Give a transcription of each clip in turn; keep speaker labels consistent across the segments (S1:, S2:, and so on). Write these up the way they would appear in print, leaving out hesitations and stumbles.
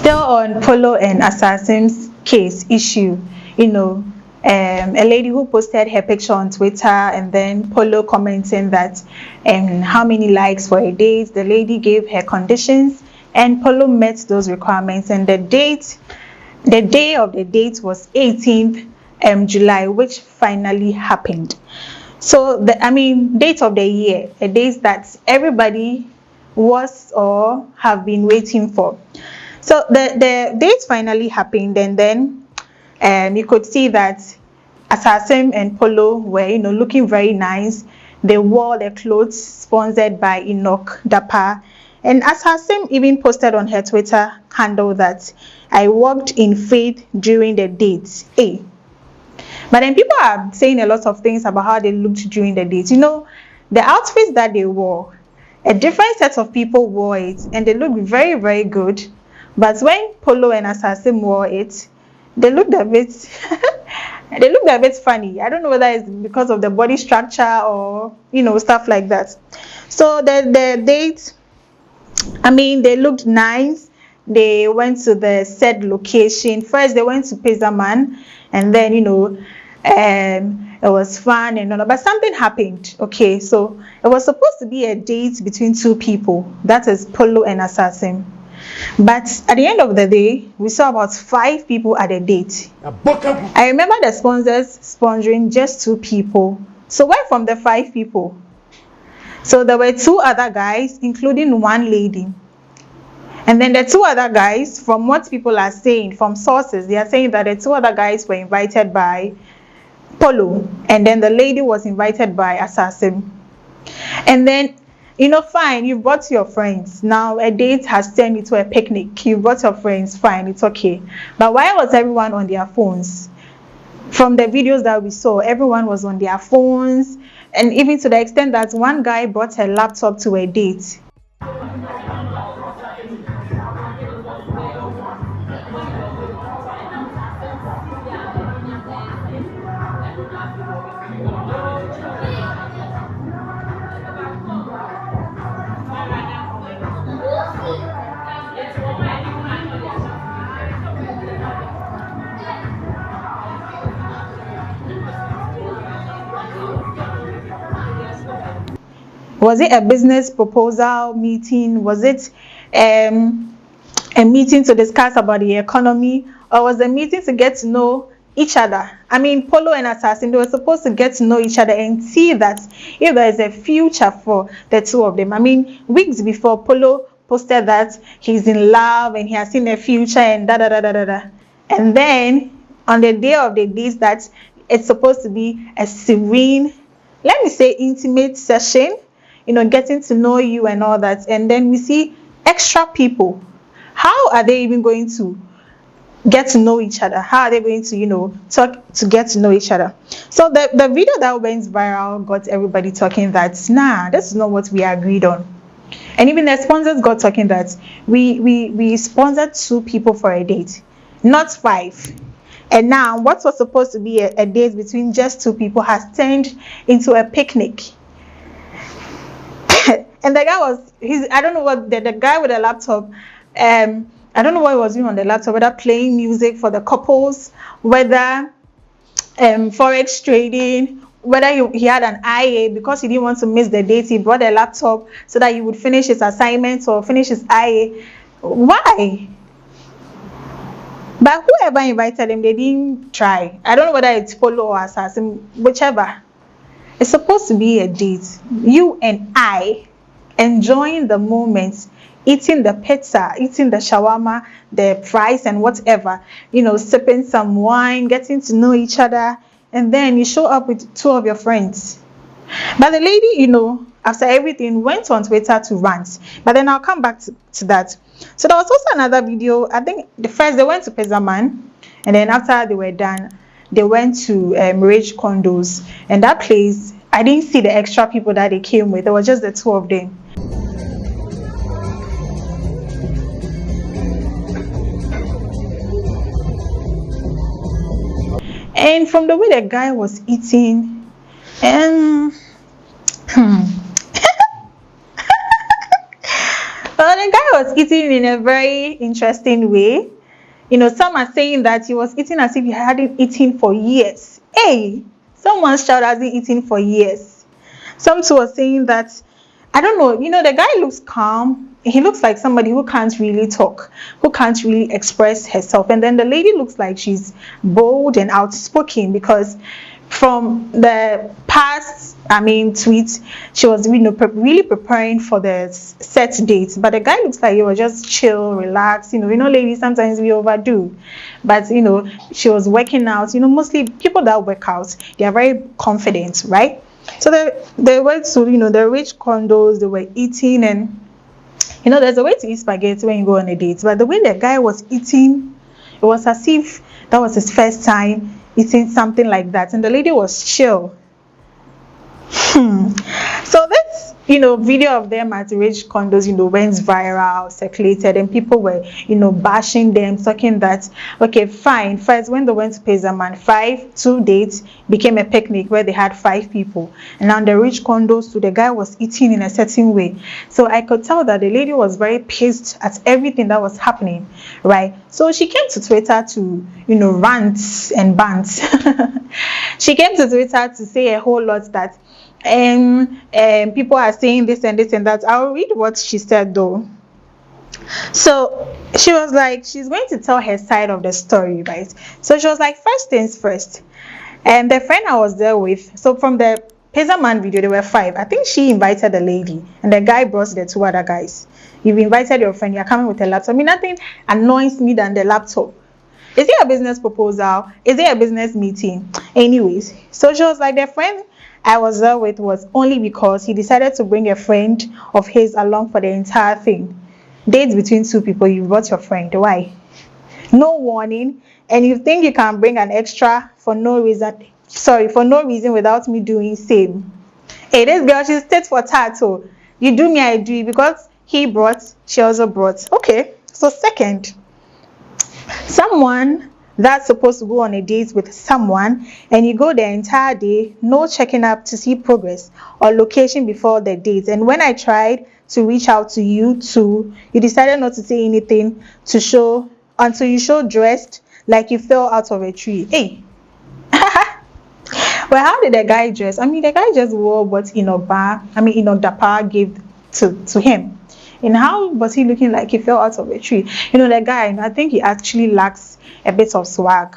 S1: Still on Polo and Asaassim's case issue, a lady who posted her picture on Twitter, and then Polo commenting that how many likes for a date. The lady gave her conditions, and Polo met those requirements, and the day of the date was 18th July, which finally happened. So date of the year, a date that everybody was or have been waiting for. So the date finally happened, and then you could see that Asaassim and Polo were looking very nice. They wore their clothes sponsored by Enoch Dapa, and Asaassim even posted on her Twitter handle that I walked in faith during the date. But then people are saying a lot of things about how they looked during the date. The outfits that they wore, a different set of people wore it, and they looked very, very good. But when Polo and Asaassim wore it, they looked a bit funny. I don't know whether it's because of the body structure or stuff like that. So the date, they looked nice. They went to the said location. First they went to Pezaman, and then it was fun and all, but something happened. Okay, so it was supposed to be a date between two people, that is Polo and Asaassim. But at the end of the day, we saw about 5 people at a date. I remember the sponsors sponsoring just 2 people. So where from the 5 people? So there were 2 other guys, including 1 lady. And then the 2 other guys, from what people are saying, from sources, they are saying that the 2 other guys were invited by Polo, and then the lady was invited by Asaassim. And then fine, you brought your friends. Now a date has turned into a picnic. You brought your friends, fine, it's okay. But why was everyone on their phones? From the videos that we saw, everyone was on their phones, and even to the extent that one guy brought a laptop to a date. Was it a business proposal meeting? Was it a meeting to discuss about the economy? Or was the meeting to get to know each other? Polo and Asaassim, they were supposed to get to know each other and see that if there is a future for the 2 of them. Weeks before, Polo posted that he's in love and he has seen a future and da-da-da-da-da-da. And then, on the day of the date, that it's supposed to be a serene, let me say, intimate session, getting to know you and all that, and then we see extra people. How are they even going to get to know each other? How are they going to talk to get to know each other? So the video that went viral got everybody talking that this is not what we agreed on, and even the sponsors got talking that we sponsored 2 people for a date, not 5. And now what was supposed to be a date between just 2 people has turned into a picnic. And the guy I don't know what the guy with the laptop, I don't know what he was doing on the laptop, whether playing music for the couples, whether forex trading, whether he had an IA because he didn't want to miss the date. He brought a laptop so that he would finish his assignments or finish his IA. Why? But whoever invited him, they didn't try. I don't know whether it's Polo or Asaassim, whichever. It's supposed to be a date. You and I enjoying the moment, eating the pizza, eating the shawarma, the fries and whatever, sipping some wine, getting to know each other, and then you show up with 2 of your friends. But the lady, after everything, went on Twitter to rant. But then I'll come back to that. So there was also another video. I think first they went to Pezaman, and then after they were done, they went to Rage Condos. And that place, I didn't see the extra people that they came with. It was just the 2 of them. And from the way the guy was eating, well, the guy was eating in a very interesting way. Some are saying that he was eating as if he hadn't eaten for years. Hey, someone's child hasn't eaten for years. Some too are saying that, I don't know, the guy looks calm. He looks like somebody who can't really talk, who can't really express herself. And then the lady looks like she's bold and outspoken, because from the past, tweets, she was really preparing for the set dates. But the guy looks like he was just chill, relaxed. Ladies, sometimes we overdo. But she was working out. Mostly people that work out, they are very confident, right? So they went to the rich condos. They were eating, and there's a way to eat spaghetti when you go on a date. But the way the guy was eating, it was as if that was his first time eating something like that, and the lady was chill. So this video of them at rich condos went viral, circulated, and people were bashing them, talking that, okay, fine, first when they went to Pezaman, 2 dates became a picnic where they had 5 people, and now the rich condos too, the guy was eating in a certain way. So I could tell that the lady was very pissed at everything that was happening, right? So she came to Twitter to rant and bant. She came to Twitter to say a whole lot that people are saying this and this and that. I'll read what she said though. So she was like, she's going to tell her side of the story, right? So she was like, first things first, and the friend I was there with, so from the Pezaman video, there were 5. I think she invited the lady and the guy brought the 2 other guys. You've invited your friend, you're coming with a laptop. Nothing annoys me than the laptop. Is it a business proposal? Is it a business meeting? Anyways, so she was like, the friend I was there with was only because he decided to bring a friend of his along for the entire thing. Dates between 2 people, you brought your friend. Why? No warning, and you think you can bring an extra for no reason without me doing same. Hey, this girl, she's tit for tat. So you do me, I do you, because he brought, she also brought. Okay, so second, someone that's supposed to go on a date with someone, and you go the entire day, no checking up to see progress or location before the date. And when I tried to reach out to you too, you decided not to say anything to show until you showed dressed like you fell out of a tree. Hey. Well, how did the guy dress? The guy just wore what Dapa gave to him. And how was he looking like he fell out of a tree? The guy, I think he actually lacks a bit of swag.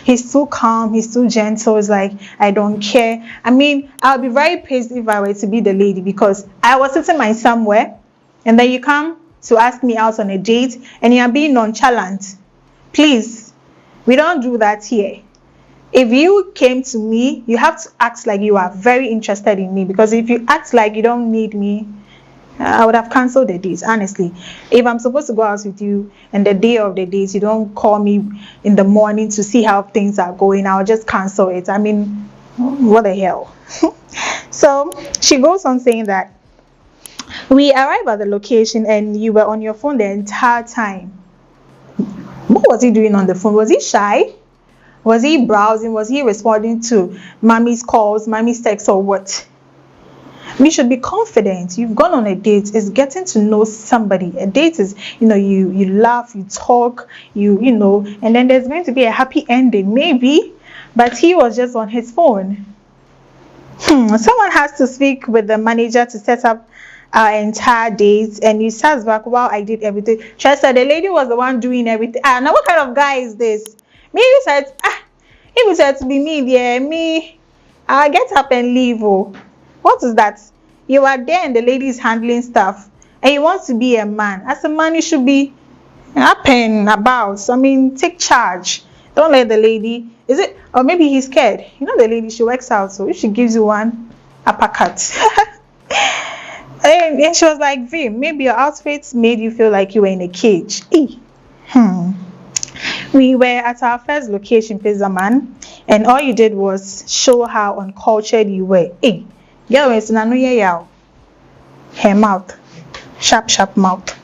S1: He's too calm, he's too gentle. It's like, I don't care. I'll be very pissed if I were to be the lady, because I was sitting my somewhere, and then you come to ask me out on a date, and you're being nonchalant. Please, we don't do that here. If you came to me, you have to act like you are very interested in me, because if you act like you don't need me, I would have cancelled the date, honestly. If I'm supposed to go out with you and the day of the date, you don't call me in the morning to see how things are going, I'll just cancel it. What the hell? So she goes on saying that we arrived at the location and you were on your phone the entire time. What was he doing on the phone? Was he shy? Was he browsing? Was he responding to mommy's calls, mommy's texts, or what? We should be confident. You've gone on a date. It's getting to know somebody. A date is, you laugh, you talk, and then there's going to be a happy ending, maybe. But he was just on his phone. Someone has to speak with the manager to set up our entire date, and he says back, wow, I did everything. She said the lady was the one doing everything. Now what kind of guy is this? Me, you said, if you said to be me, yeah, me, I'll get up and leave. Oh. What is that? You are there and the lady is handling stuff, and you want to be a man. As a man, you should be up and about. Take charge. Don't let the lady, or maybe he's scared. The lady, she works out, so if she gives you one uppercut. And she was like, Vim, maybe your outfit made you feel like you were in a cage. We were at our first location, Pezaman, and all you did was show how uncultured you were. Her mouth, sharp mouth,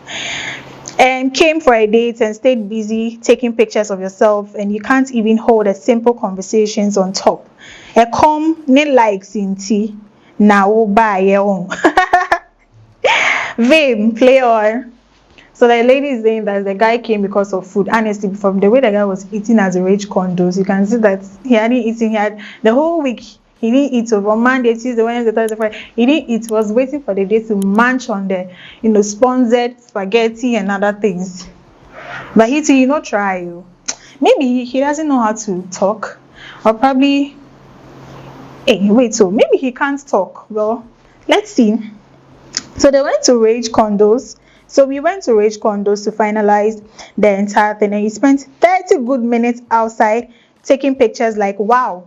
S1: and came for a date and stayed busy taking pictures of yourself, and you can't even hold a simple conversations on top. A com ne likes in tea now buy your own. Vim, play on. So the lady is saying that the guy came because of food. Honestly, from the way the guy was eating as a rage condos, you can see that he hadn't eaten. He had the whole week. He didn't eat over Monday, Tuesday, Wednesday, Thursday, Friday. He didn't eat. Was waiting for the day to munch on the, sponsored spaghetti and other things. But he too, try. Maybe he doesn't know how to talk, or probably. Hey, wait. So maybe he can't talk. Well, let's see. So they went to Rage Condos. So we went to Rage Condos to finalize the entire thing, and he spent 30 good minutes outside taking pictures. Like, wow.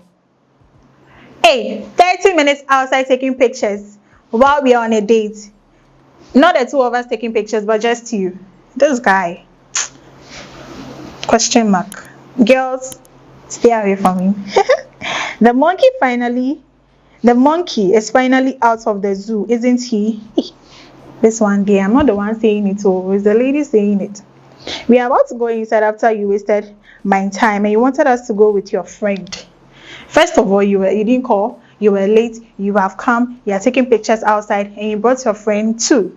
S1: Hey, 30 minutes outside taking pictures while we are on a date. Not the two of us taking pictures, but just you. This guy. Question mark. Girls, stay away from him. The monkey is finally out of the zoo, isn't he? This one day, I'm not the one saying it, it's the lady saying it. We are about to go inside after you wasted my time and you wanted us to go with your friend. First of all, you didn't call, you were late, you have come, you are taking pictures outside, and you brought your friend too.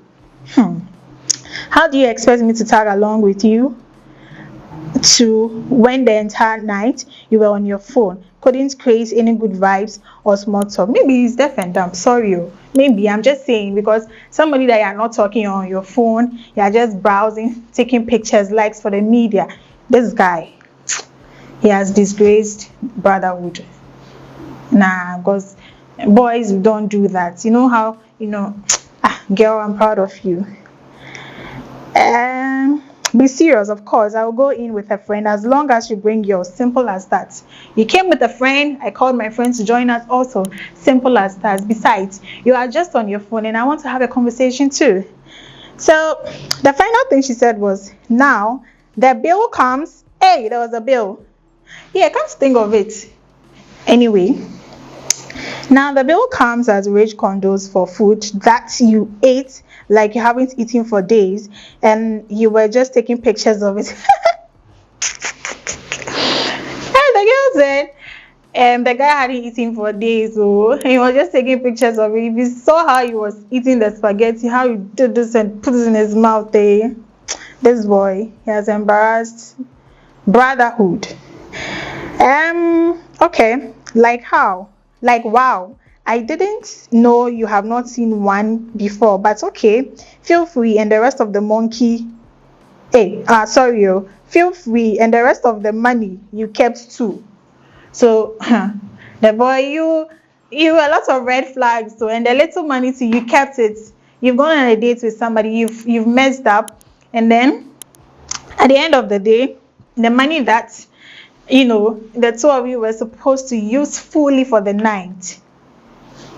S1: How do you expect me to tag along with you to when the entire night you were on your phone, couldn't create any good vibes or small talk? Maybe he's deaf and dumb. Sorry, maybe. I'm just saying, because somebody that you're not talking on your phone, you're just browsing, taking pictures, likes for the media. This guy, he has disgraced brotherhood. Nah, because boys don't do that. You know how, girl, I'm proud of you. Be serious, of course. I'll go in with a friend as long as you bring yours. Simple as that. You came with a friend, I called my friend to join us also. Simple as that. Besides, you are just on your phone and I want to have a conversation too. So the final thing she said was, now the bill comes. Hey, there was a bill. Yeah, I can't think of it. Anyway, now the bill comes as Rage Condos for food that you ate like you haven't eaten for days, and you were just taking pictures of it. And the girl said, the guy hadn't eaten for days, so he was just taking pictures of it. If you saw how he was eating the spaghetti, how he did this and put it in his mouth, this boy, he has embarrassed brotherhood. Okay, like how? Like, wow, I didn't know you have not seen one before, but okay, feel free. And the rest of the monkey, feel free, and the rest of the money you kept too. So the boy, you a lot of red flags, so, and the little money too, you kept it. You've gone on a date with somebody, you've messed up, and then at the end of the day, the money that the two of you were supposed to use fully for the night,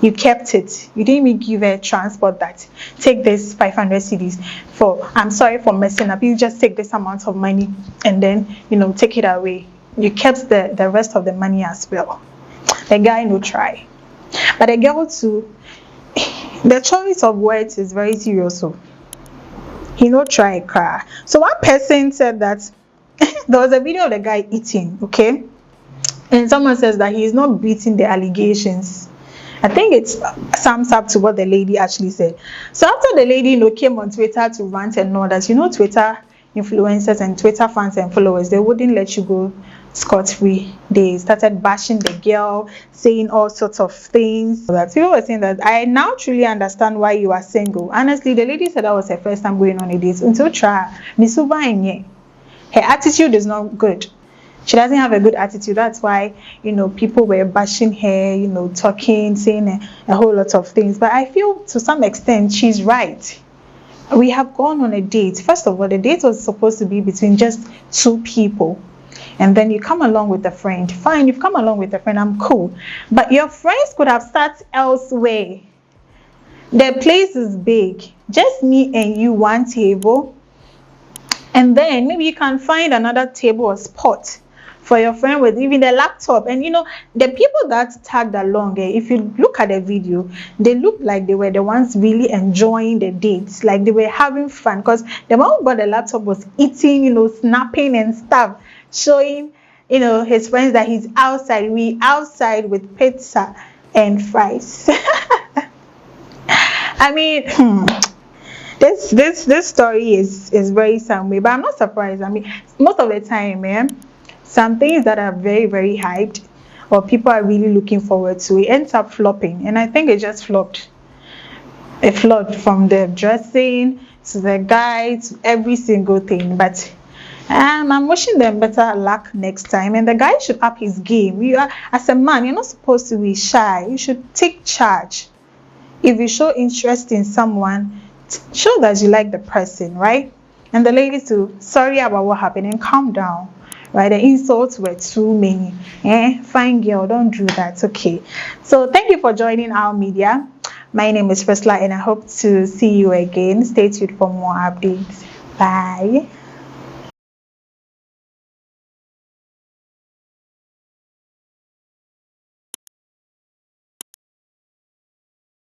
S1: you kept it. You didn't even give a transport that, take this 500 cedis for, I'm sorry for messing up. You just take this amount of money and then, take it away. You kept the rest of the money as well. The guy no try. But the girl too, the choice of words is very serious. So he no try cry. So one person said that there was a video of the guy eating, okay? And someone says that he's not beating the allegations. I think it sums up to what the lady actually said. So after the lady, came on Twitter to rant and know that, Twitter influencers and Twitter fans and followers, they wouldn't let you go scot-free. They started bashing the girl, saying all sorts of things. That people were saying that I now truly understand why you are single. Honestly, the lady said that was her first time going on a date. Until try, her attitude is not good. She doesn't have a good attitude. That's why, people were bashing her, talking, saying a whole lot of things. But I feel to some extent she's right. We have gone on a date. First of all, the date was supposed to be between just two people. And then you come along with a friend. Fine, you've come along with a friend, I'm cool. But your friends could have sat elsewhere. The place is big. Just me and you, one table. And then maybe you can find another table or spot for your friend with even the laptop. And the people that tagged along, if you look at the video, they look like they were the ones really enjoying the dates, like they were having fun, because the one who got the laptop was eating, snapping and stuff, showing his friends that he's outside. We outside with pizza and fries. I mean, This story is very someway, but I'm not surprised. I mean, most of the time, some things that are very very hyped or people are really looking forward to, it ends up flopping, and I think it just flopped. It flopped from the dressing to the guy to every single thing. But I'm wishing them better luck next time. And the guy should up his game. You are, as a man, you're not supposed to be shy. You should take charge. If you show interest in someone, show that you like the person, right? And the lady too, sorry about what happened and calm down. Right, the insults were too many. Fine girl, don't do that. Okay. So thank you for joining our media. My name is Priscilla and I hope to see you again. Stay tuned for more updates. Bye.